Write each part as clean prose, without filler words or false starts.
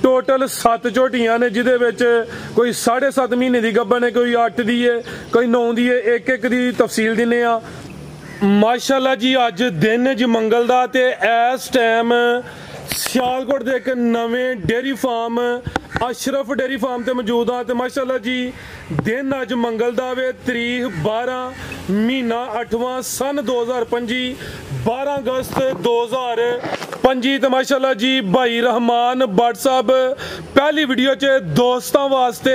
Total 7 झोटियां ने जिहदे विच कोई 7.5 महीने की गब्बन है, कोई 8 दी है, कोई 9 दी है। एक एक दी तफसील दिने आ माशाअल्लाह जी। अज दिन जी मंगल दा ते इस टाइम सियालकोट दे एक नवें dairy farm Ashraf dairy farm ते मौजूद हाँ। ते माशाअल्लाह जी दिन अज मंगल दा वे, तरीक 12 महीना 8वां सन 2025, 12 अगस्त 2025। तो माशाअल्लाह जी भाई रहमान भट्ट साहब पहली वीडियो च दोस्तों वास्ते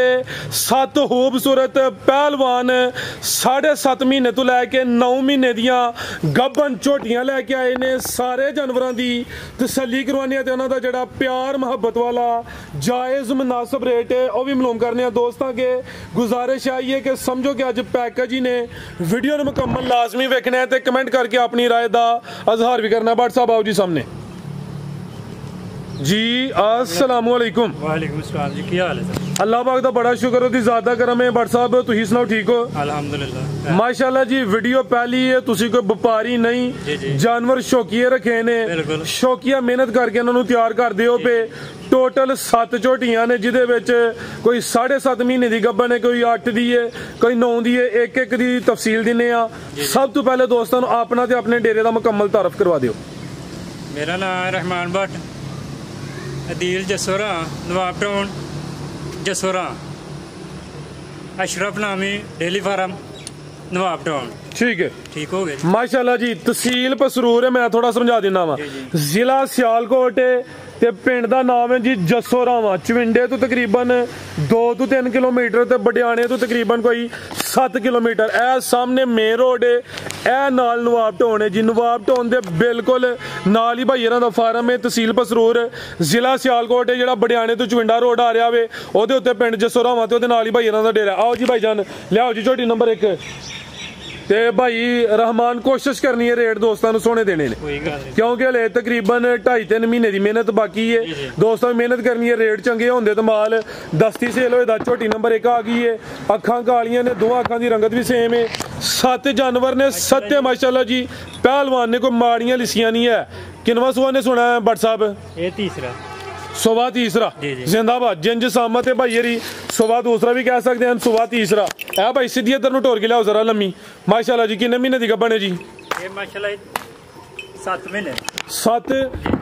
7 खूबसूरत पहलवान 7.5 महीने तो लैके 9 महीने दियां गब्बन झोटियां लैके आए ने। सारे जानवरों की तसल्ली करवाने ते उन्हां दा जिहड़ा प्यार मुहब्बत वाला जायज़ मुनासिब रेट है वह भी मालूम करने दोस्तों के। गुजारिश आई है कि समझो कि अज पैकेज ही ने, वीडियो ने मुकम्मल लाजमी वेखना है, कमेंट करके अपनी राय का अजहार भी करना। भट्ट साहब आओ जी सामने जी। अस्सलाम वालेकुम। वालेकुम सलाम जी, क्या हाल है सर? अल्लाह पाक दा बड़ा शुक्र होती ज़्यादा करम है। भट्ट साहब तुसीं सुनाओ ठीक हो? अल्हम्दुलिल्लाह माशाअल्लाह जी। वीडियो पहली है, तुसीं कोई व्यापारी नहीं, जानवर शौकीए रखे ने, शौकीया मेहनत करके इन्होंने तैयार करदे हो पे। टोटल 7 झोटियां ने जिहदे विच कोई 7.5 महीने की गब्बन है, कोई 8 दी है, कोई 9 दी है। एक एक दी तफसील दिने आ। सब तो पहले दोस्तों अपना ते अपने डेरे का मुकम्मल तारफ करवा दिओ। मेरा नाम है रहमान भट्ट, अदील जसोरा, नवाब टाउन जसोरा, अशरफ नामी डेली फार्म नवाब टाउन। ठीक है, ठीक हो गए माशाअल्लाह जी। तहसील पसरूर है, मैं थोड़ा समझा देना वा। जिला सियालकोट है ते पिंड दा नाम है जी जसोरा वा। चविंडे तो तकरीबन 2 तो 3 किलोमीटर ते बडियाने तो तकरीबन कोई 7 किलोमीटर। ए सामने मेन रोड है, ए नाल नवाब टाउन है जी। नवाब टाउन दे बिल्कुल नाल ही भाई दा फार्म है। तहसील पसरूर, जिला सियालकोट है। जिहड़ा बडियाने तो चविंडा रोड आ रहा वे ओहदे उत्ते पिंड जसोरा वा ते ओहदे नाल ही भाई दा डेरा। आओ जी भाईजान लियाओ जी झोटी नंबर 1। ते भाई रहमान कोशिश करनी है रेट दोस्तों सोने देने ने, क्योंकि हले तकरीबन 2.5-3 महीने की मेहनत बाकी है। दोस्तों मेहनत करनी है, रेट चंगे होंदे तो माल दस्ती सेल होए। झोटी नंबर 1 आ गई है। अखां कालियां ने, दोवां अखां की रंगत भी सेम है। 7 जानवर ने, 7 माशाअल्लाह जी पहलवान ने, कोई माड़ियां लिसियां नहीं है। किनवा सुहा ने सुना है भट्ट साहब? ये तीसरा, सुबह तीसरा। जिंदाबाद। जिंज सामत है भाई यरी, सुबह दूसरा भी कह सकते हैं, सुबह तीसरा। है भाई सीधी इधर टोर के लियाओ जरा लम्मी। माशाल्लाह जी किन्ने महीने की गब्बन है जी? ये माशाल्लाह 7 महीने। 7।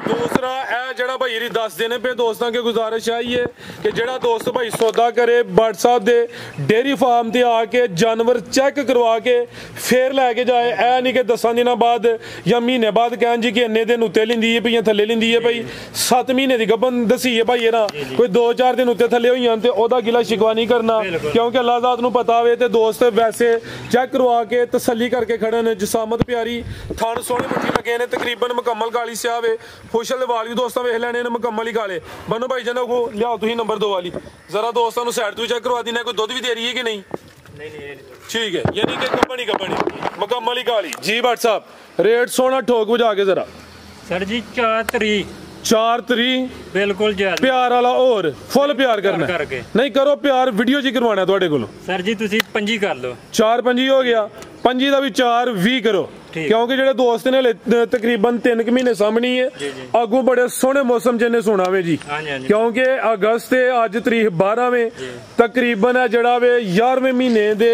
दूसरा है जड़ा भाई यरी 10 देने पे। दोस्तों की गुजारिश आई है कि जड़ा दोस्त भाई सौदा करे भट्ट साहब दे डेयरी फार्म ते आके जानवर चेक करवा के फिर लैके जाए। ऐ नहीं कि 10 दिनों बाद या महीने बाद कहन जी कि इन्ने दिन उत्ते लिंदी है भाई, थले लिंदी है भाई। 7 महीने की गब्बन दसी है भाई ना, कोई 2-4 दिन उत्ते थले होई जान ते ओदा गिला शिकवा नहीं करना, क्योंकि अल्लाह ज़ात नूं पता होवे। ते दोस्त वैसे चेक करवा के तसल्ली करके खड़न। जिसामत प्यारी, थान सोहने मट्ठी लगे ने, तकरीबन मुकम्मल काली स्याह वे। खुशल वाल भी दोस्तों वेख लैने ने मुकम्मल ही काले। बनो भाई जान को लियाओ तुसीं नंबर 2 वाली जरा दोस्तों को साइड तो चेक करवा देना। कोई दुध भी दे रही है कि नहीं? ठीक है, यानी कि गब्बन ही मुकम्मल ही काली जी। भट्ट साहब रेट सोना ठोक बुझा के जरा। सर जी 4 तरीक 4 तरीक बिल्कुल प्यार वाला और फुल प्यार करना नहीं करो प्यार वीडियो जी करवाना तुहाडे कोलों। सर जी तुसीं 5 कर लो। 4-5 हो गया, 5 का भी 4-20 करो, क्योंकि जेडे दोस्त ने तकरीबन 3 महीने सामने है। अगू बड़े सोहने मौसम जिन्हें सुना वे जी, क्योंकि अगस्त अज तरीक 12वें तकरीबन है जड़ा वे 11वें महीने दे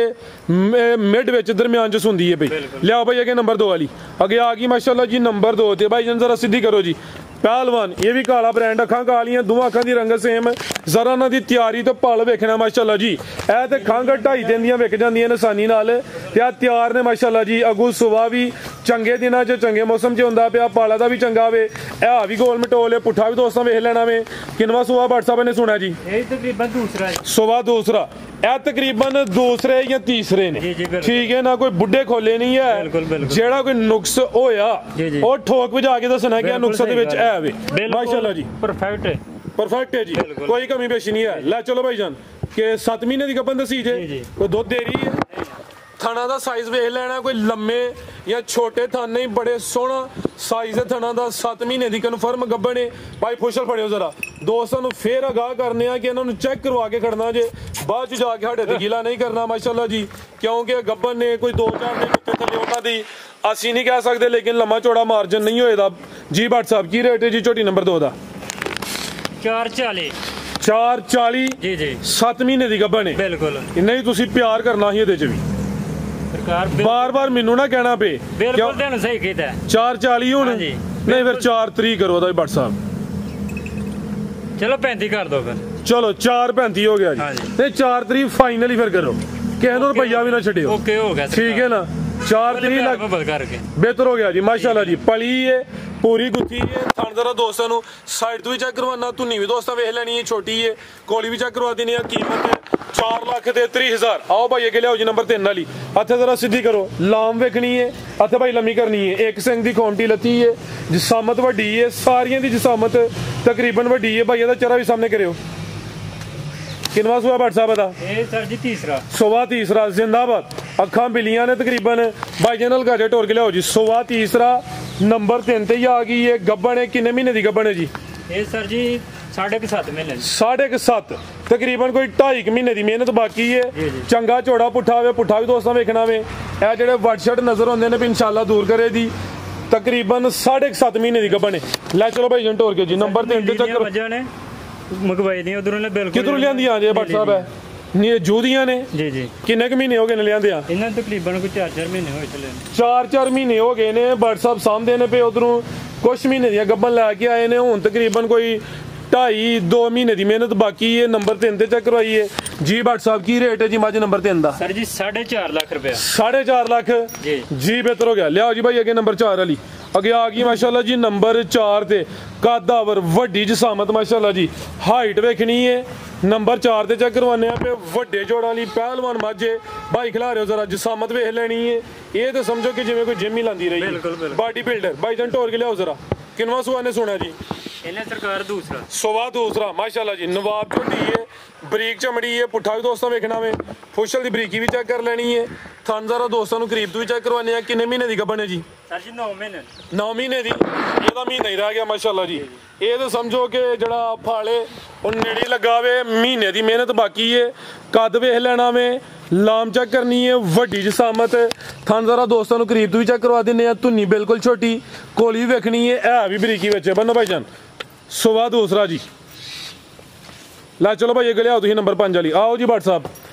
मिड विच दरम्यान च सुनदी है भाई। लिया भाई अगे नंबर 2 वाली अगे आ गई माशाल्लाह जी नंबर 2 ते। भाई जन जरा सीधी करो जी। पहलवान ये भी काला ब्रांड, अखां कालियां, दोवां अखां दी रंगत सेम। जरा उन्हां दी तैयारी तो पल वेखना माशाल्लाह जी। ऐ ते खंघ 2.5 दिन दियां विक जांदियां ने आसानी नाल। ते आ तैयार ने माशाल्लाह जी। अगू सुबह भी चंगे दिनां च चंगे मौसम च हुंदा पिया, पाला दा भी चंगा वे। ऐ भी गोल मटोल है, पुट्ठा भी दोस्तों वेख लेना वे। किनवा सुबह भट्ट साहब ने सुना जी? तकरीबन दूसरा सुबह दूसरा। ए तकरीबन दूसरे या तीसरे ने, ठीक है ना? कोई बुढ़े खोले नहीं है। जेड़ा कोई नुक्स होया और ठोक भी जाके दसना कि नुक्स दे विच है वे। माशाल्लाह जी परफेक्ट है, परफेक्ट है जी, कोई कमी पेशी नहीं है। लै चलो भाई जान के 7 महीने की गब्बन दसी जे, कोई दुध दे रही है। थना दा साइज वेख लेना, कोई लम्मे या छोटे थन नहीं, बड़े सोहना साइज है थना दा। 7 महीने की कन्फर्म गब्बन है भाई। फुशल फड़ियो जरा दोस्तों फिर आगाह करने कि इन्होंने चेक करवा के खड़ना जे, बाद जाके साढ़े ते गिला नहीं करना माशाल्लाह जी। क्योंकि गब्बन ने कोई 2-4 दिन उत्ते थले उन्हां दी असी नहीं कह सकते, लेकिन लम्मा चौड़ा मार्जन नहीं होएदा जी। भट्ट साहब की रेट है जी झोटी नंबर 2 दा? 440 440 ਜੀ ਜੀ 7 ਮਹੀਨੇ ਦੀ ਗੱਭਣ ਹੈ। ਬਿਲਕੁਲ ਨਹੀਂ ਤੁਸੀਂ ਪਿਆਰ ਕਰਨਾ ਸੀ ਇਹਦੇ ਚ ਵੀ, ਸਰਕਾਰ ਬਾਰ-ਬਾਰ ਮੈਨੂੰ ਨਾ ਕਹਿਣਾ ਪਏ ਬਿਲਕੁਲ ਤੁਹਾਨੂੰ ਸਹੀ ਕੀਤਾ 440 ਹੁਣ ਹਾਂਜੀ, ਨਹੀਂ ਫਿਰ 430 ਕਰੋ ਉਹਦਾ ਵੀ ਭੱਟ ਸਾਹਿਬ। ਚਲੋ 35 ਕਰ ਦੋ ਫਿਰ। ਚਲੋ 435 ਹੋ ਗਿਆ ਜੀ, ਹਾਂਜੀ। ਤੇ 430 ਫਾਈਨਲੀ ਫਿਰ ਕਰੋ, ਕਿਸੇ ਨੂੰ ਰੁਪਈਆ ਵੀ ਨਾ ਛੱਡਿਓ। ਓਕੇ ਹੋ ਗਿਆ ਠੀਕ ਹੈ ਨਾ, 430 ਲੱਖ ਬਦਲ ਕਰਕੇ ਬਿਹਤਰ ਹੋ ਗਿਆ ਜੀ, ਮਾਸ਼ਾਅੱਲਾ ਜੀ। ਪਲੀ ਏ ਪੂਰੀ ਗੁੱਥੀ ਏ, ਥਣ ਜ਼ਰਾ ਦੋਸਤਾਂ ਨੂੰ ਸਾਈਡ ਤੋਂ ਵੀ ਚੈੱਕ ਕਰਵਾਉਣਾ, ਧੁੰਨੀ ਵੀ ਦੋਸਤਾਂ ਵੇਖ ਲੈਣੀ ਏ, ਛੋਟੀ ਏ, ਕੋਲੀ ਵੀ ਚੈੱਕ ਕਰਵਾ ਦੇਣੀ ਆ। ਕੀਮਤ 4,33,000। ਆਓ ਭਾਈ ਅੱਗੇ ਲਿਆਓ ਜੀ ਨੰਬਰ 3 ਵਾਲੀ। ਇੱਥੇ ਜ਼ਰਾ ਸਿੱਧੀ ਕਰੋ, ਲਾਮ ਵੇਖਣੀ ਏ, ਇੱਥੇ ਭਾਈ ਲੰਮੀ ਕਰਨੀ ਏ। ਇੱਕ ਸਿੰਘ ਦੀ ਖੌਂਟੀ ਲੱਤੀ ਏ, ਜਿਸਾਮਤ ਵੱਡੀ ਏ, ਸਾਰੀਆਂ ਦੀ ਜਿਸਾਮਤ ਤਕਰੀਬਨ ਵੱਡੀ ਏ। ਭਾਈ ਇਹਦਾ ਚਿਹਰਾ ਵੀ ਸਾਹਮਣੇ ਕਰਿਓ। ਕਿੰਨਵਾ ਸੂਆ ਭੱਟ ਸਾਹਿਬ ਦਾ? ਇਹ ਸਰ ਜੀ ਤੀਸਰਾ ਸੋਵਾ ਤੀਸਰਾ, ਜ਼ਿੰਦਾਬਾਦ। ਅੱਖਾਂ ਬਿਲੀਆਂ ਨੇ ਤਕਰੀਬਨ, ਬਾਈ ਜਨਰਲ ਗਾਜੇ ਟੋਰ ਕੇ ਲਿਆਓ ਜੀ। ਸੋਵਾ ਤੀਸਰਾ ਨੰਬਰ 3 ਤੇ ਹੀ ਆ ਗਈ ਏ। ਗੱਭਣ ਹੈ, ਕਿੰਨੇ ਮਹੀਨੇ ਦੀ ਗੱਭਣ ਹੈ ਜੀ? ਇਹ ਸਰ ਜੀ 7.5 ਮਹੀਨੇ 7.5 ਤਕਰੀਬਨ ਕੋਈ 2.5 ਮਹੀਨੇ ਦੀ ਮਿਹਨਤ ਬਾਕੀ ਏ। ਜੀ, ਜੀ। ਚੰਗਾ ਝੋੜਾ ਪੁੱਠਾ ਹੋਵੇ, ਪੁੱਠਾ ਵੀ ਦੋਸਤਾਂ ਵੇਖਣਾ ਵੇ। ਇਹ ਜਿਹੜੇ ਵਟਸ਼ਟ ਨਜ਼ਰ ਆਉਂਦੇ ਨੇ ਵੀ ਇਨਸ਼ਾਅੱਲਾ ਦੂਰ ਕਰੇ ਦੀ। ਤਕਰੀਬਨ 7.5 ਮਹੀਨੇ ਦੀ ਗੱਭਣ ਹੈ। ਲੈ ਚਲੋ ਭਾਈ ਜਨ ਟੋਰ ਕੇ ਜੀ ਨੰਬਰ 3 ਤੇ ਚੱਕਰ। ਮੱਝਾਂ ਨੇ ਮੰਗਵਾਈ ਨਹੀਂ ਉਧਰੋਂ ਨੇ ਬਿਲਕੁਲ। ਕਿਧਰੋਂ ਲਿਆਂਦੀਆਂ ਜੇ ਭੱਟ ਸਾਹਿਬ? ਹੈ ਨਹੀਂ ਇਹ ਜੂਦੀਆਂ ਨੇ। ਜੀ ਜੀ ਕਿੰਨੇ ਕੁ ਮਹੀਨੇ ਹੋ ਗਏ ਨੇ ਲਿਆਂਦੇ ਆ? ਇਹਨਾਂ ਨੂੰ ਤਕਰੀਬਨ ਕੋਈ 4-4 ਮਹੀਨੇ ਹੋਏ ਚਲੇ ਨੇ। 4-4 ਮਹੀਨੇ ਹੋ ਗਏ ਨੇ। ਭੱਟ ਸਾਹਿਬ ਸਾਹਮਣੇ ਨੇ ਪਏ ਉਧਰੋਂ ਕੁਛ ਮਹੀਨੇ ਦੀਆਂ ਗੱਭਣ ਲੈ ਕੇ ਆਏ ਨੇ। ਹੁਣ ਤਕਰੀਬਨ ਕੋਈ 2.5-2 ਮਹੀਨੇ ਦੀ ਮਿਹਨਤ ਬਾਕੀ ਹੈ। ਨੰਬਰ 3 ਤੇ ਚੈੱਕ ਕਰਵਾਈਏ ਜੀ। ਭੱਟ ਸਾਹਿਬ ਕੀ ਰੇਟ ਹੈ ਜੀ ਮੱਝ ਨੰਬਰ 3 ਦਾ? ਸਰ ਜੀ 4.5 ਲੱਖ ਰੁਪਇਆ। 4.5 ਲੱਖ ਜੀ ਜੀ, ਬਿਹਤਰ ਹੋ ਗਿਆ। ਲਿਆਓ ਜੀ ਭਾਈ ਅੱਗੇ ਨੰਬਰ 4 ਵਾਲੀ। ਅੱਗੇ ਆ ਗਈ ਮਾਸ਼ਾਅੱਲਾ ਜੀ ਨੰਬਰ 4 ਤੇ ਕਾਦਾਵਰ ਵੱਡੀ ਜਸਾਮਤ ਮਾਸ਼ਾਅੱਲਾ ਜੀ। ਹਾਈਟ ਵੇਖਣੀ ਹੈ, ਨੰਬਰ 4 ਤੇ ਚੈੱਕ ਕਰਵਾਨੇ ਆ ਪਏ। ਵੱਡੇ ਜੋੜਾਂ ਲਈ ਪਹਿਲਵਾਨ ਮਾਝੇ ਭਾਈ ਖਿਲਾ ਰਹੇ ਹੋ, ਜ਼ਰਾ ਜਸਾਮਤ ਵੇਖ ਲੈਣੀ ਹੈ। ਇਹ ਤਾਂ ਸਮਝੋ ਕਿ ਜਿਵੇਂ ਕੋਈ ਜਿਮ ਹੀ ਲਾਂਦੀ ਰਹੀ ਬਿਲਕੁਲ। Body builder. ਭਾਈ ਜਨ ਟੋਰ ਕੇ ਲਿਆਓ ਜ਼ਰਾ। ਕਿੰਨਵਾ ਸੂਆ ਨੇ ਸੁਣਿਆ ਜੀ? ਇਹਨੇ ਸਰਕਾਰ ਦੂਸਰਾ ਸੋਵਾ ਦੂਸਰਾ ਮਾਸ਼ਾਅੱਲਾ ਜੀ। ਨਵਾਬ ਝੋਟੀ ਹੈ, ਬਰੀਕ ਚਮੜੀ ਹੈ, ਪੁੱਠਾ ਵੀ ਦੋਸਤਾਂ ਵੇਖਣਾ ਵੇ। ਫੁਸ਼ਲ ਦੀ ਬਰੀਕੀ ਵੀ ਚੈੱਕ ਕਰ ਲੈਣੀ ਹੈ। ਥਣ ਜ਼ਰਾ ਦੋਸਤਾਂ ਨੂੰ ਕਰੀਬ ਤੋਂ ਵੀ ਚੈੱਕ ਕਰਵਾਨੇ ਆ। ਕਿੰਨੇ ਮਹੀਨੇ ਦੀ ਗੱਭਣ ਹੈ ਜੀ? ਸਰ ਜੀ 9 ਮਹੀਨੇ 9 ਮਹੀਨੇ ਦੀ। ਇਹਦਾ ਮਹੀਨਾ ਹੀ ਰਹਿ ਗਿਆ ਮਾਸ਼ਾਅੱਲਾ ਜੀ। ਇਹ ਤਾਂ ਸਮਝੋ ਕਿ ਜਿਹੜਾ ਫਾਲੇ ਉਹ ਨੇੜੇ ਲੱਗਾ ਵੇ। ਮਹੀਨੇ ਦੀ ਮਿਹਨਤ ਬਾਕੀ ਏ। ਕੱਦ ਵੇਖ ਲੈਣਾ ਵੇ, ਲਾਮ ਚੈੱਕ ਕਰਨੀ ਹੈ, ਵੱਡੀ ਜਸਾਮਤ। ਥਣ ਜ਼ਰਾ ਦੋਸਤਾਂ ਨੂੰ ਕਰੀਬ ਤੋਂ ਵੀ ਚੈੱਕ ਕਰਵਾ ਦਿੰਦੇ ਆ। ਧੁੰਨੀ ਬਿਲਕੁਲ ਛੋਟੀ, ਕੋਲੀ ਵੀ ਵੇਖਣੀ ਹੈ। ਇਹ ਵੀ ਬਰੀਕੀ ਵਿੱਚ ਹੈ ਬੰਨੋ ਭਾਈ ਜਾਨ। ਸੋਵਾ ਦੂਸਰਾ ਜੀ। ਲੈ ਚਲੋ ਭਾਈ ਅੱਗੇ ਲਿਆਓ ਤੁਸੀਂ ਨੰਬਰ 5 ਵਾਲੀ। ਆਓ ਜੀ ਭੱਟ ਸਾਹਿਬ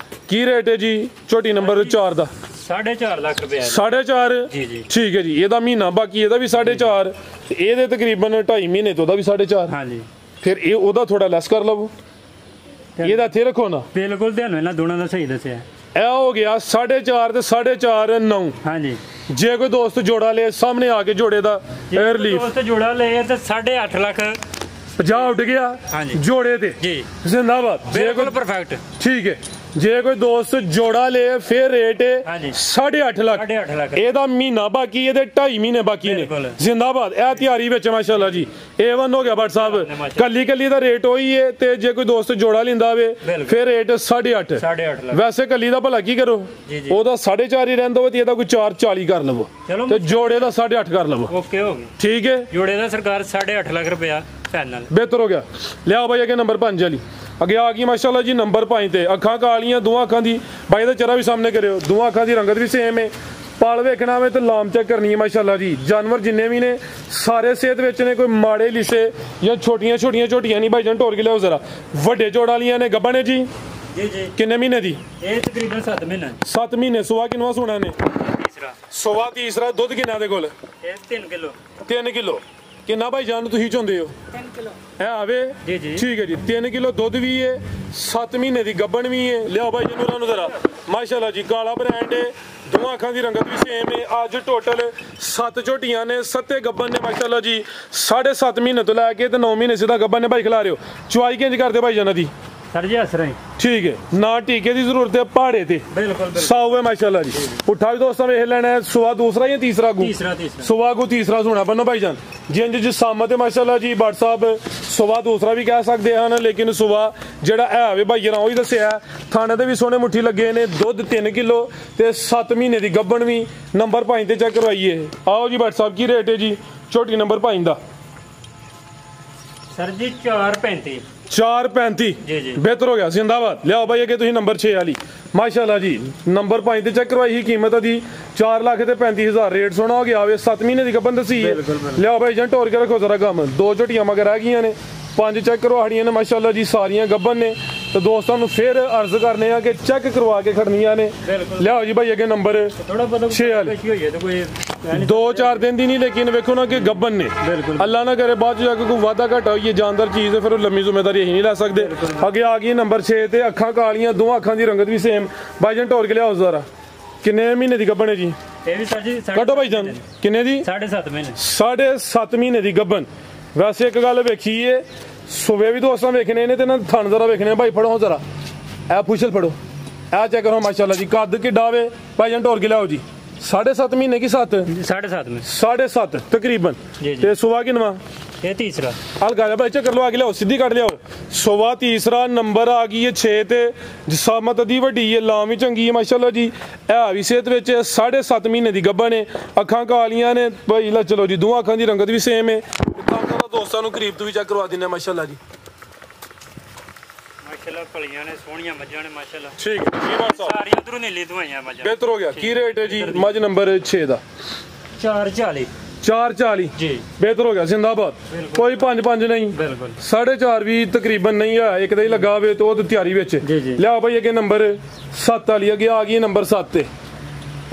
ਕੀ ਰੇਟ ਹੈ ਜੀ ਝੋਟੀ ਨੰਬਰ 4 ਦਾ? 4.5 ਲੱਖ ਰੁਪਇਆ। 4.5 ਜੀ ਜੀ ਠੀਕ ਹੈ ਜੀ। ਇਹਦਾ ਮਹੀਨਾ ਬਾਕੀ, ਇਹਦਾ ਵੀ 4.5 ਤੇ ਇਹਦੇ ਤਕਰੀਬਨ 2.5 ਮਹੀਨੇ ਤੋਂ ਉਹਦਾ ਵੀ 4.5। ਹਾਂਜੀ ਫਿਰ ਇਹ ਉਹਦਾ ਥੋੜਾ ਲੈਸ ਕਰ ਲਵੋ। ਇਹਦਾ ਇੱਥੇ ਰੱਖੋ ਨਾ। ਬਿਲਕੁਲ ਤੁਹਾਨੂੰ ਇਹਨਾਂ ਦੋਨਾਂ ਦਾ ਸਹੀ ਦੱਸਿਆ। ਇਹ ਹੋ ਗਿਆ 4.5 ਤੇ 4.5 9। ਹਾਂਜੀ ਜੇ ਕੋਈ ਦੋਸਤ ਜੋੜਾ ਲੇ ਸਾਹਮਣੇ ਆ ਕੇ ਜੋੜੇ ਦਾ ਰਿਲੀਫ ਦੋਸਤ ਜੋੜਾ ਲਏ ਤੇ 8.5 ਲੱਖ 50 ਉੱਡ ਗਿਆ ਹਾਂਜੀ। ਜੋੜੇ ਤੇ ਜੀ ਜ਼ਿੰਦਾਬਾਦ। ਜੇ ਬਿਲਕੁਲ ਕੋਈ ਪਰਫੈਕਟ। ਠੀਕ ਹੈ, ਜੇ ਕੋਈ ਦੋਸਤ ਜੋੜਾ ਲੇ ਫਿਰ ਰੇਟ ਹੈ ਹਾਂਜੀ। 8.5 ਲੱਖ। 8.5 ਲੱਖ ਇਹਦਾ ਮਹੀਨਾ ਬਾਕੀ, ਇਹਦੇ 2.5 ਮਹੀਨੇ ਬਾਕੀ ਨੇ। ਬਿਲਕੁਲ। ਜ਼ਿੰਦਾਬਾਦ। ਇਹ ਤਿਆਰੀ ਵਿੱਚ ਮਾਸ਼ਾਅੱਲਾ ਜੀ। A1 ਹੋ ਗਿਆ ਭੱਟ ਸਾਹਿਬ। ਕੱਲੀ ਕੱਲੀ ਦਾ ਰੇਟ ਉਹੀ ਹੈ ਤੇ ਜੇ ਕੋਈ ਦੋਸਤ ਜੋੜਾ ਲਿੰਦਾ ਹੋਵੇ ਬਿਲਕੁਲ। ਫਿਰ ਰੇਟ 8.5। 8.5 ਲੱਖ। ਵੈਸੇ ਕੱਲੀ ਦਾ ਭਲਾ ਕੀ ਕਰੋ, ਜੀ, ਜੀ। ਉਹਦਾ 4.5 ਹੀ ਰਹਿੰਦਾ ਹੋਵੇ ਤੇ ਇਹਦਾ ਕੋਈ 4.40 ਕਰ ਲਵੋ ਚਲੋ ਤੇ ਜੋੜੇ ਦਾ 8.5 ਕਰ ਲਵੋ। ਓਕੇ ਹੋ ਗਈ। ਠੀਕ ਹੈ, ਜੋੜੇ ਦਾ ਸਰਕਾਰ 8.5 ਲੱਖ ਰੁਪਇਆ ਫਾਈਨਲ। ਬਿਹਤਰ ਹੋ ਗਿਆ। ਲਿਆਓ ਬਾਈ ਅੱਗੇ ਨੰਬਰ 5 ਵਾਲੀ। ਅੱਗੇ ਆ ਗਈ ਮਾਸ਼ਾਅੱਲਾ ਜੀ ਨੰਬਰ 5 ਤੇ। ਅੱਖਾਂ ਕਾਲੀਆਂ, ਦੋਵਾਂ ਅੱਖਾਂ ਦੀ ਬਾਈ ਦਾ ਚਿਹਰਾ ਵੀ ਸਾਹਮਣੇ ਕਰਿਓ। ਦੋਵਾਂ ਅੱਖਾਂ ਦੀ ਰੰਗਤ ਵੀ ਸੇਮ ਹੈ। ਪਾਲ ਵੇਖਣਾ ਵੇ ਤੇ ਲਾਮ ਚੈੱਕ ਕਰਨੀ ਹੈ ਮਾਸ਼ਾਅੱਲਾ ਜੀ। ਜਾਨਵਰ ਜਿੰਨੇ ਵੀ ਨੇ ਸਾਰੇ ਸਿਹਤ ਵਿੱਚ ਨੇ, ਕੋਈ ਮਾੜੇ ਲਿਸੇ ਜਾਂ ਛੋਟੀਆਂ ਛੋਟੀਆਂ ਝੋਟੀਆਂ ਨਹੀਂ। ਭਾਈ ਜਾਨ ਟੋਰ ਕੇ ਲਿਆਓ ਜ਼ਰਾ। ਵੱਡੇ ਜੋੜ ਵਾਲੀਆਂ ਨੇ। ਗੱਭਣ ਹੈ ਜੀ ਜੀ ਜੀ ਕਿੰਨੇ ਮਹੀਨੇ ਦੀ? ਇਹ ਤਕਰੀਬਨ 7 ਮਹੀਨੇ 7 ਮਹੀਨੇ। ਸੁਆ ਕਿੰਨਵਾ ਸੋਣਾ ਨੇ? ਤੀਸਰਾ ਸੁਆ ਤੀਸਰਾ। ਦੁੱਧ ਕਿੰਨਾ ਦੇ ਕੋਲ? ਇਹ 3 ਕਿਲੋ 3 ਕਿਲੋ। ਕਿੰਨਾ ਭਾਈ ਜਾਨ ਤੁਸੀਂ ਚਾਹੁੰਦੇ ਹੋ? 3 ਕਿਲੋ ਇਹ ਆਵੇ ਜੀ ਜੀ ਠੀਕ ਹੈ ਜੀ। 3 ਕਿਲੋ ਦੁੱਧ ਵੀ ਹੈ, 7 ਮਹੀਨੇ ਦੀ ਗੱਭਣ ਵੀ ਹੈ। ਲਿਆਓ ਭਾਈ ਜੀ ਨੂਰਾਂ ਨੂੰ ਜ਼ਰਾ। ਮਾਸ਼ਾਅੱਲਾ ਜੀ ਕਾਲਾ ਬ੍ਰਾਂਡ ਹੈ, ਦੋਵਾਂ ਅੱਖਾਂ ਦੀ ਰੰਗਤ ਵੀ ਸੇਮ ਹੈ। ਅੱਜ ਟੋਟਲ 7 ਝੋਟੀਆਂ ਨੇ, 7 ਗੱਭਣ ਨੇ ਮਾਸ਼ਾਅੱਲਾ ਜੀ। 7.5 ਮਹੀਨੇ ਤੋਂ ਲੈ ਕੇ ਤੇ 9 ਮਹੀਨੇ ਸਿੱਧਾ ਗੱਭਣ ਨੇ ਭਾਈ ਖਿਲਾ ਰਹੇ ਹੋ। ਚੁਆਈ ਕਿੰਜ ਕਰਦੇ ਭਾਈ ਜਾਨਾਂ ਦੀ? ਸਰ ਜੀ ਹੱਸ ਰਹੇ। ਠੀਕ ਹੈ, ਨਾ ਟੀਕੇ ਦੀ ਜ਼ਰੂਰਤ ਹੈ, ਪਹਾੜੇ ਤੇ ਬਿਲਕੁਲ ਸਾਊ ਹੈ ਮਾਸ਼ਾਅੱਲਾ ਜੀ। ਪੁੱਠਾ ਵੀ ਦੋਸਤਾਂ ਵੇਖ ਲੈਣਾ ਹੈ। ਸੁਆ ਦੂਸਰਾ ਜਾਂ ਤੀਸਰਾ ਗੂ? ਤੀਸਰਾ ਸੁਆ ਗੂ ਤੀਸਰਾ ਸੋਣਾ ਬੰਨੋ ਭਾਈ ਜਾਨ। ਜਿੰਜ ਜਿਸਾਮਤ ਹੈ ਮਾਸ਼ਾਅੱਲਾ ਜੀ। ਭੱਟ ਸਾਹਿਬ ਸੁਆ ਦੂਸਰਾ ਵੀ ਕਹਿ ਸਕਦੇ ਹਨ, ਲੇਕਿਨ ਸੁਆ ਜਿਹੜਾ ਹੈ ਵੇ ਭਾਈ ਜਰਾ ਉਹੀ ਦੱਸਿਆ। ਥਾਣੇ ਤੇ ਵੀ ਸੋਹਣੇ ਮੁੱਠੀ ਲੱਗੇ ਨੇ। ਦੁੱਧ 3 ਕਿਲੋ ਤੇ 7 ਮਹੀਨੇ ਦੀ ਗੱਭਣ ਵੀ। ਨੰਬਰ 5 ਤੇ ਚੈੱਕ ਕਰਵਾਈਏ। ਆਓ ਜੀ ਭੱਟ ਸਾਹਿਬ ਕੀ ਰੇਟ ਹੈ ਜੀ ਛੋਟੀ ਨੰਬਰ 5 ਦਾ? ਸਰ ਜੀ 4.35 4.35 ਜੀ ਜੀ ਬਿਹਤਰ ਹੋ ਗਿਆ। ਜ਼ਿੰਦਾਬਾਦ। ਲਿਆਓ ਭਾਈ ਅੱਗੇ ਤੁਸੀਂ ਨੰਬਰ 6 ਵਾਲੀ। ਮਾਸ਼ਾਅੱਲਾ ਜੀ ਨੰਬਰ 5 ਤੇ ਚੈੱਕ ਕਰਵਾਈ ਸੀ। ਕੀਮਤ ਦੀ 4 ਲੱਖ ਤੇ 35,000। ਰੇਟ ਸੋਹਣਾ ਹੋ ਗਿਆ ਵੇ। 7 ਮਹੀਨੇ ਦੀ ਗੱਭਣ ਦੱਸੀ ਹੈ। ਲਿਆਓ ਭਾਈ ਜਨ ਟੋਰ ਕੇ ਰੱਖੋ ਜ਼ਰਾ ਕੰਮ। 2 ਝੋਟੀਆਂ ਮਗਰ ਆ ਗਈਆਂ ਨੇ। ਪੰਜ ਚੈੱਕ ਕਰਵਾੜੀਆਂ ਨੇ ਮਾਸ਼ਾਅੱਲਾ ਜੀ, ਸਾਰੀਆਂ ਗੱਬਨ ਨੇ। ਤੇ ਦੋਸਤਾਂ ਨੂੰ ਫਿਰ ਅਰਜ਼ ਕਰਨੇ ਆ ਕਿ ਚੈੱਕ ਕਰਵਾ ਕੇ ਖੜਨੀਆਂ ਨੇ। ਲਿਆਓ ਜੀ ਭਾਈ ਅੱਗੇ ਨੰਬਰ ਥੋੜਾ ਬਹੁਤ 6 ਵਾਲੀ ਹੋਈ ਹੈ ਤੇ ਕੋਈ 2-4 ਦਿਨ ਦੀ ਨਹੀਂ, ਲੇਕਿਨ ਵੇਖੋ ਨਾ ਕਿ ਗੱਬਨ ਨੇ। ਅੱਲਾ ਨਾ ਕਰੇ ਬਾਅਦ ਚ ਜਾ ਕੇ ਕੋਈ ਵਾਧਾ ਘਾਟਾ ਹੋਈਏ ਜਾਨਦਾਰ ਚੀਜ਼, ਫਿਰ ਉਹ ਲੰਮੀ ਜ਼ਿੰਮੇਵਾਰੀ ਅਸੀਂ ਨਹੀਂ ਲੈ ਸਕਦੇ। ਅੱਗੇ ਆ ਗਈ ਨੰਬਰ 6 ਤੇ ਅੱਖਾਂ ਕਾਲੀਆਂ, ਦੋਵਾਂ ਅੱਖਾਂ ਦੀ ਰੰਗਤ ਵੀ ਸੇਮ। ਭਾਈ ਜਾਨ ਟੋਰ ਕੇ ਲਿਆਓ ਜ਼ਰਾ। ਕਿੰਨੇ ਮਹੀਨੇ ਦੀ ਗੱਬਨ ਹੈ ਜੀ? ਇਹ ਵੀ ਸਰ ਜੀ ਕੱਢੋ ਭਾਈ ਜਾਨ। ਕਿੰਨੇ ਦੀ? 7.5 ਮਹੀਨੇ। 7.5 ਮਹੀਨੇ ਦੀ ਗੱਬਨ। ਵੈਸੇ ਇੱਕ ਗੱਲ ਵੇਖੀਏ, ਸੁਬੇ ਵੀ ਦੋਸਤਾਂ ਵੇਖਣੇ ਨੇ ਤੇ ਨਾ ਥਣ ਜ਼ਰਾ ਵੇਖਣੇ। ਭਾਈ ਫੜੋ ਜ਼ਰਾ, ਇਹ ਪੁੱਛਲ ਫੜੋ, ਇਹ ਚੈੱਕ ਕਰੋ ਮਾਸ਼ਾਅੱਲਾ ਜੀ, ਕੱਦ ਕਿੱਡਾ ਵੇ। ਭਾਈ ਜਾਨ ਟੋਰ ਕੇ ਲਿਆਓ ਜੀ। 7.5 ਮਹੀਨੇ ਕੀ 7? 7.5 ਮਹੀਨੇ। 7.5 ਤਕਰੀਬਨ। ਤੇ ਸੁਬਾ ਕਿਨਵਾ? ਇਹ ਤੀਸਰਾ। ਹਲਕਾ ਜਾ ਭਾਈ ਚੱਕਰ ਲਵਾ ਕੇ ਲਿਆਓ, ਸਿੱਧੀ ਕੱਢ ਲਿਆਓ। ਸੁਬਾ ਤੀਸਰਾ ਨੰਬਰ ਆ ਗਈ ਹੈ 6 ਤੇ। ਜਿਸਾਮਤ ਦੀ ਵੱਡੀ ਹੈ, ਲਾਮ ਵੀ ਚੰਗੀ ਹੈ ਮਾਸ਼ਾਅੱਲਾ ਜੀ। ਇਹ ਵੀ ਸਿਹਤ ਵਿੱਚ 7.5 ਮਹੀਨੇ ਦੀ ਗੱਭਾ ਨੇ, ਅੱਖਾਂ ਕਾਲੀਆਂ ਨੇ ਭਾਈ। ਲੈ ਚਲੋ ਜੀ, ਦੋਵਾਂ ਅੱਖਾਂ ਦੀ ਰੰਗਤ ਵੀ ਸੇਮ ਹੈ। ਦੋਸਤਾਂ ਨੂੰ ਕਰੀਬ ਤੋਂ ਵੀ ਚੈੱਕ ਕਰਵਾ ਦਿੰਦੇ ਮਾਸ਼ਾਅੱਲਾ ਜੀ। ਮਾਸ਼ਾਅੱਲਾ ਭਲੀਆਂ ਨੇ, ਸੋਹਣੀਆਂ ਮੱਝਾਂ ਨੇ ਮਾਸ਼ਾਅੱਲਾ। ਠੀਕ ਹੈ ਜੀ ਬਾਤ ਸਾਹਿਬ, ਸਾਰੀਆਂ ਉਧਰੋਂ ਨੀਲੀ ਤੋਂ ਆਈਆਂ ਮੱਝਾਂ। ਬਿਹਤਰ ਹੋ ਗਿਆ। ਕੀ ਰੇਟ ਹੈ ਜੀ ਮੱਝ ਨੰਬਰ 6 ਦਾ? 4.40। 4.40 ਜੀ, ਬਿਹਤਰ ਹੋ ਗਿਆ। ਜ਼ਿੰਦਾਬਾਦ। ਕੋਈ 5 ਨਹੀਂ, ਬਿਲਕੁਲ। 4.5 ਵੀ ਤਕਰੀਬਨ ਨਹੀਂ ਆ, ਇੱਕ ਦਾ ਹੀ ਲੱਗਾ ਹੋਵੇ ਤੇ ਉਹ ਤੇ ਤਿਆਰੀ ਵਿੱਚ। ਲਿਆਓ ਭਾਈ ਅੱਗੇ ਨੰਬਰ 7 ਵਾਲੀ। ਅੱਗੇ ਆ ਗਈ ਨੰਬਰ 7 ਤੇ।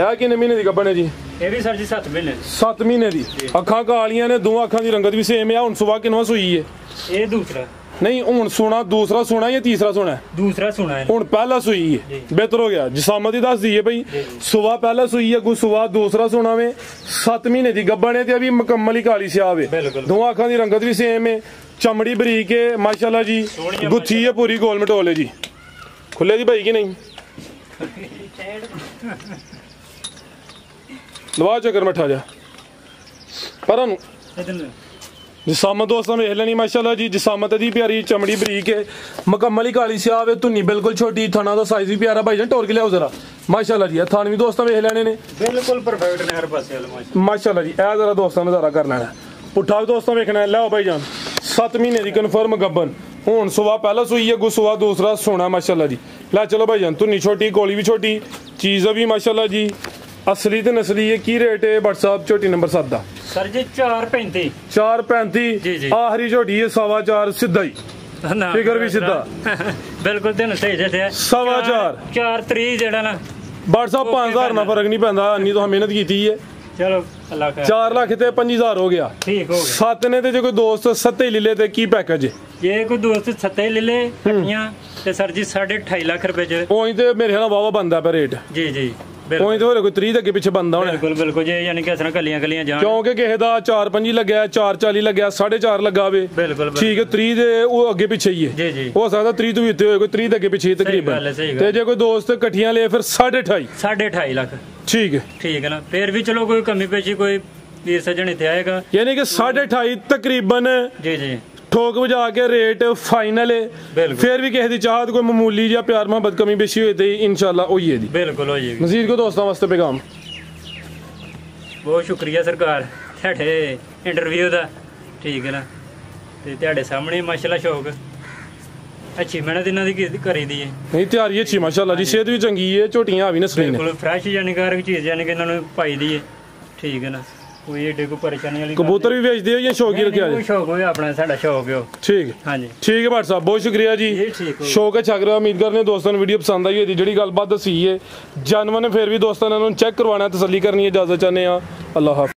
ਇਹ ਕਿੰਨੇ ਮਹੀਨੇ ਦੀ ਗੱਭਣ ਹੈ ਜੀ? ਇਹ ਵੀ ਸਰ ਜੀ 7 ਮਹੀਨੇ। 7 ਮਹੀਨੇ ਦੀ। ਅੱਖਾਂ ਕਾਲੀਆਂ ਨੇ, ਦੋਵਾਂ ਅੱਖਾਂ ਦੀ ਰੰਗਤ ਵੀ ਸੇਮ ਆ। ਹੁਣ ਸੁਬਾ ਕਿੰਨਵਾ ਸੂਈ ਹੈ? ਇਹ ਦੂਸਰਾ। ਨਹੀਂ, ਹੁਣ ਸੋਣਾ ਦੂਸਰਾ ਸੋਣਾ ਜਾਂ ਤੀਸਰਾ ਸੋਣਾ? ਦੂਸਰਾ ਸੋਣਾ ਹੈ। ਹੁਣ ਪਹਿਲਾ ਸੂਈ ਹੈ। ਬਿਹਤਰ ਹੋ ਗਿਆ। ਜਿਸਾਮਤ ਹੀ ਦੱਸ ਦਈਏ ਭਾਈ, ਸੁਬਾ ਪਹਿਲਾ ਸੂਈ ਹੈ, ਕੋਈ ਸੁਬਾ ਦੂਸਰਾ ਸੋਣਾ ਵੇ। 7 ਮਹੀਨੇ ਦੀ ਗੱਭਣ ਹੈ ਤੇ ਅਭੀ ਮੁਕੰਮਲ ਹੀ ਕਾਲੀ ਸਿਆਹ ਹੈ। ਦੋਵਾਂ ਅੱਖਾਂ ਦੀ ਰੰਗਤ ਵੀ ਸੇਮ ਹੈ, ਚਮੜੀ ਬਰੀਕ ਹੈ ਮਾਸ਼ਾਅੱਲਾ ਜੀ। ਗੁੱਥੀ ਹੈ ਪੂਰੀ, ਗੋਲ ਮਟੋਲ ਹੈ ਜੀ। ਖੁੱਲੇ ਦੀ ਭਾਈ ਕਿ ਨਹੀਂ? ਲਵਾ ਚੱਕਰ ਮੱਠਾ ਜਾ ਪਰਾਂ ਨੂੰ। ਜਿਸਾਮਤ ਦੋਸਤਾਂ ਵੇਖ ਲੈਣੀ ਮਾਸ਼ਾਅੱਲਾ ਜੀ। ਜਿਸਾਮਤ ਦੀ ਪਿਆਰੀ, ਚਮੜੀ ਬਰੀਕ ਹੈ, ਮੁਕੰਮਲ ਹੀ ਕਾਲੀ ਸਿਆਹ ਹੈ, ਧੁੰਨੀ ਬਿਲਕੁਲ ਛੋਟੀ, ਥਣਾ ਦਾ ਸਾਈਜ਼ ਵੀ ਪਿਆਰਾ। ਭਾਈ ਜਾਨ ਟੋਰ ਕੇ ਲਿਆਓ ਜ਼ਰਾ ਮਾਸ਼ਾਅੱਲਾ ਜੀ। ਇਹ ਥਣ ਵੀ ਦੋਸਤਾਂ ਵੇਖ ਲੈਣੇ ਨੇ, ਬਿਲਕੁਲ ਪਰਫੈਕਟ ਨੇ ਹਰ ਪਾਸੇ ਮਾਸ਼ਾਅੱਲਾ ਜੀ। ਇਹ ਜ਼ਰਾ ਦੋਸਤਾਂ ਨਜ਼ਾਰਾ ਕਰ ਲੈਣਾ। ਪੁੱਠਾ ਵੀ ਦੋਸਤਾਂ ਵੇਖਣਾ। ਲਿਆਓ ਭਾਈ ਜਾਨ। 7 ਮਹੀਨੇ ਦੀ ਕਨਫਰਮ ਗੱਬਨ। ਹੁਣ ਸੁਬਾ ਪਹਿਲਾ ਸੂਈ ਹੈ, ਗੁਸਵਾ ਦੂਸਰਾ ਸੋਣਾ ਮਾਸ਼ਾਅੱਲਾ ਜੀ। ਲੈ ਚਲੋ ਭਾਈ ਜਾਨ। ਧੁੰਨੀ ਛੋਟੀ, ਕੋਲੀ ਵੀ ਛੋਟੀ, ਚੀਜ਼ ਵੀ ਮਾਸ਼ਾਅੱਲਾ ਜੀ ਅਸਲੀ ਤੇ ਨਸਲੀ ਹੈ। ਕੀ ਰੇਟ ਹੈ WhatsApp ਝੋਟੀ ਨੰਬਰ 7 ਦਾ? ਸਰ ਜੀ 4.35। 4.35 ਆਖਰੀ ਝੋਟੀ ਹੈ। 4.25 ਸਿੱਧਾ ਹੀ, ਫਿਗਰ ਵੀ ਸਿੱਧਾ। ਬਿਲਕੁਲ ਤੈਨੂੰ ਸਹੀ ਦੱਸਿਆ। 4.25 4.30 ਜਿਹੜਾ ਨਾ WhatsApp 5000 ਨਾਲ ਫਰਕ ਨਹੀਂ ਪੈਂਦਾ। ਇੰਨੀ ਤਾਂ ਮਿਹਨਤ ਕੀਤੀ ਹੈ। ਚਲੋ ਅੱਲਾਹ ਖੈਰ। 4 ਲੱਖ ਤੇ 5000 ਹੋ ਗਿਆ। ਠੀਕ ਹੋ ਗਿਆ। 7 ਨੇ ਤੇ ਜੇ ਕੋਈ ਦੋਸਤ 7 ਹੀ ਲੈ ਲੇ ਤੇ ਕੀ ਪੈਕੇਜ? ਜੇ ਕੋਈ ਦੋਸਤ 7 ਲੈ ਲੇ ਕੱਟੀਆਂ ਤੇ ਸਰ ਜੀ 2.5 ਲੱਖ ਰੁਪਏ ਚ। ਉਹੀ ਤੇ ਮੇਰੇ ਨਾਲ ਵਾਵਾ ਬੰਦਾ ਪਿਆ ਰੇਟ। ਜੀ ਜੀ ਉਹੀ ਤੇ ਹੋਰ ਕੋਈ 30 ਦੇ ਅੱਗੇ ਪਿੱਛੇ ਬੰਦਾ ਹੋਣਾ। ਬਿਲਕੁਲ ਬਿਲਕੁਲ ਜੀ, ਯਾਨੀ ਕਿ ਅਸਰਾਂ ਕੱਲੀਆਂ ਜਾਣ। ਕਿਉਂਕਿ ਕਿਸੇ ਦਾ 4.5 ਲੱਗਿਆ, 4.40 ਲੱਗਿਆ, 4.5 ਲੱਗਾ ਵੇ। ਬਿਲਕੁਲ ਠੀਕ ਹੈ। 30 ਦੇ ਉਹ ਅੱਗੇ ਪਿੱਛੇ ਹੀ ਹੈ। ਜੀ ਜੀ ਹੋ ਸਕਦਾ 30 ਤੋਂ ਵੀ ਉੱਤੇ ਹੋਏ, ਕੋਈ 30 ਦੇ ਅੱਗੇ ਪਿੱਛੇ ਤਕਰੀਬਨ। ਤੇ ਜੇ ਕੋਈ ਦੋਸਤ ਇਕੱਠੀਆਂ ਲੇ ਫਿਰ 2.5 2.5 ਲੱਖ। ਠੀਕ ਹੈ। ਠੀਕ ਹੈ ਨਾ। ਫਿਰ ਵੀ ਚਲੋ ਕੋਈ ਕਮੀ ਪੇਸ਼ੀ ਕੋਈ ਵੀਰ ਸੱਜਣ ਇੱਥੇ ਆਏਗਾ, ਯਾਨੀ ਕਿ 2.5 ਤਕਰੀਬਨ ਜੀ ਜੀ ਠੋਕ ਵਜਾ ਕੇ ਰੇਟ ਫਾਈਨਲ ਹੈ। ਫਿਰ ਵੀ ਕਿਸੇ ਦੀ ਚਾਹਤ ਕੋਈ ਮਾਮੂਲੀ ਜਾਂ ਪਿਆਰ ਮੁਹੱਬਤ ਕਮੀ ਬੇਸ਼ੀ ਹੋਏ ਤੇ ਇਨਸ਼ਾਅੱਲਾ ਹੋਈ ਹੈ ਜੀ। ਬਿਲਕੁਲ ਹੋ ਜਾਏਗੀ। ਮਜ਼ੀਦ ਕੋ ਦੋਸਤਾਂ ਵਾਸਤੇ ਪੈਗਾਮ। ਬਹੁਤ ਸ਼ੁਕਰੀਆ ਸਰਕਾਰ ਤੁਹਾਡੇ ਇੰਟਰਵਿਊ ਦਾ। ਠੀਕ ਹੈ ਨਾ। ਤੇ ਤੁਹਾਡੇ ਸਾਹਮਣੇ ਮਾਸ਼ਾਅੱਲਾ ਸ਼ੌਕ ਅੱਛੀ ਮਿਹਨਤ ਇਹਨਾਂ ਦੀ ਕਰੀ ਦੀ ਹੈ। ਨਹੀਂ ਤਿਆਰੀ ਅੱਛੀ ਮਾਸ਼ਾਅੱਲਾ ਜੀ। ਸਿਹਤ ਵੀ ਚੰਗੀ ਹੈ, ਝੋਟੀਆਂ ਆ ਵੀ ਨਸਲੀ ਨੇ। ਬਿਲਕੁਲ ਫਰੈਸ਼ ਜਾਣਕਾਰੀ ਚੀਜ਼ ਯਾਨੀ ਕਿ ਇਹਨਾਂ ਨੂੰ ਪਾਈ ਦੀ ਹੈ। ਠੀਕ ਹੈ ਨਾ। ਕੋਈ ਏਡੇ ਕੋਈ ਪਰੇਸ਼ਾਨੀ ਵਾਲੀ ਕਬੂਤਰ ਵੀ ਵੇਚਦੇ ਹੋ ਜਾਂ ਸ਼ੌਕ ਹੀ ਰੱਖਿਆ ਜੀ? ਸ਼ੌਕ ਹੋਇਆ ਆਪਣਾ, ਸਾਡਾ ਸ਼ੌਕ ਹੈ। ਠੀਕ ਹੈ। ਹਾਂਜੀ ਠੀਕ ਹੈ ਭਾਟ ਸਾਹਿਬ, ਬਹੁਤ ਸ਼ੁਕਰੀਆ ਜੀ। ਸ਼ੌਕ ਹੈ ਛਕ ਰਿਹਾ। ਉਮੀਦ ਕਰਨੇ ਦੋਸਤਾਂ ਨੂੰ ਵੀਡੀਓ ਪਸੰਦ ਆਈ ਹੋਈ। ਜਿਹੜੀ ਗੱਲਬਾਤ ਦੱਸੀ ਹੈ ਜਾਨਵਰ ਨੇ, ਫਿਰ ਵੀ ਦੋਸਤਾਂ ਨੇ ਉਹਨੂੰ ਚੈੱਕ ਕਰਵਾਉਣਾ, ਤਸੱਲੀ ਕਰਨੀ ਹੈ, ਇਜਾਜ਼ਤ ਚਾਹੁੰਦੇ ਆ। ਅੱਲਾਹ ਹਾਫਿਜ਼।